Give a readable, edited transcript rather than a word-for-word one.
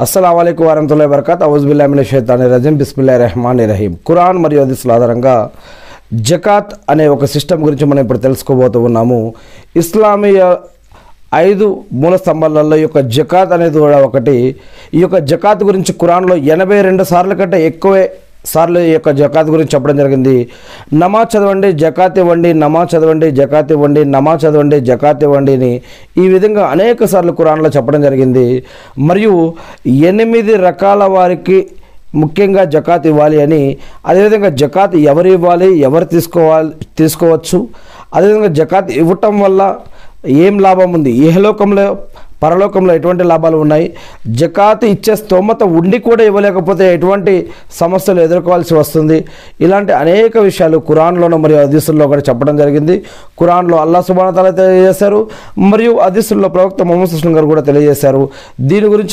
అస్సలాము అలైకుం వరహ్మతుల్లాహి వబరకాతుహు ఔజుబిల్లాహి మినష్ షైతానిర్ రజీం బిస్మిల్లాహిర్ రహమానిర్ రహీం. ఖురాన్ మరియు హదీసుల ఆధారంగా జకాత్ అనే ఒక సిస్టమ్ గురించి మనం ఇప్పుడు తెలుసుకోబోతూ ఉన్నాము. ఇస్లామీయ 5 మూల స్తంభాలలో ఈ యొక్క జకాత్ అనేది కూడా ఒకటి. ఈ యొక్క జకాత్ గురించి ఖురాన్లో 82 సార్లు కంటే ఎక్కువే సార్లు ఈ యొక్క జకాత్ గురించి చెప్పడం జరిగింది. నమాజ్ చదవండి, జకాత్ ఇవ్వండి, నమాజ్ చదవండి, జకాత్ ఇవ్వండి, నమాజ్ చదవండి, జకాత్ ఇవ్వండి అని ఈ విధంగా అనేక సార్లు ఖురాన్లో చెప్పడం జరిగింది. మరియు 8 రకాల వారికి ముఖ్యంగా జకాత్ ఇవ్వాలి అని, అదేవిధంగా జకాత్ ఎవరు ఇవ్వాలి, ఎవరు తీసుకోవచ్చు, అదేవిధంగా జకాత్ ఇవ్వటం వల్ల ఏం లాభం ఉంది, ఇహలోకంలో పరలోకంలో ఎటువంటి లాభాలు ఉన్నాయి, జకాత్ ఇచ్చే స్తోమత ఉండి కూడా ఇవ్వలేకపోతే ఎటువంటి సమస్యలు ఎదుర్కోవాల్సి వస్తుంది, ఇలాంటి అనేక విషయాలు ఖురాన్లోనూ మరియు హదీసుల్లో కూడా చెప్పడం జరిగింది. ఖురాన్లో అల్లాహ్ సుబ్హానహు వ తఆలా తెలియజేశారు, మరియు హదీసుల్లో ప్రవక్త ముహమ్మద్ సల్లల్లాహు అలైహి వసల్లం గారు కూడా తెలియజేశారు. దీని గురించి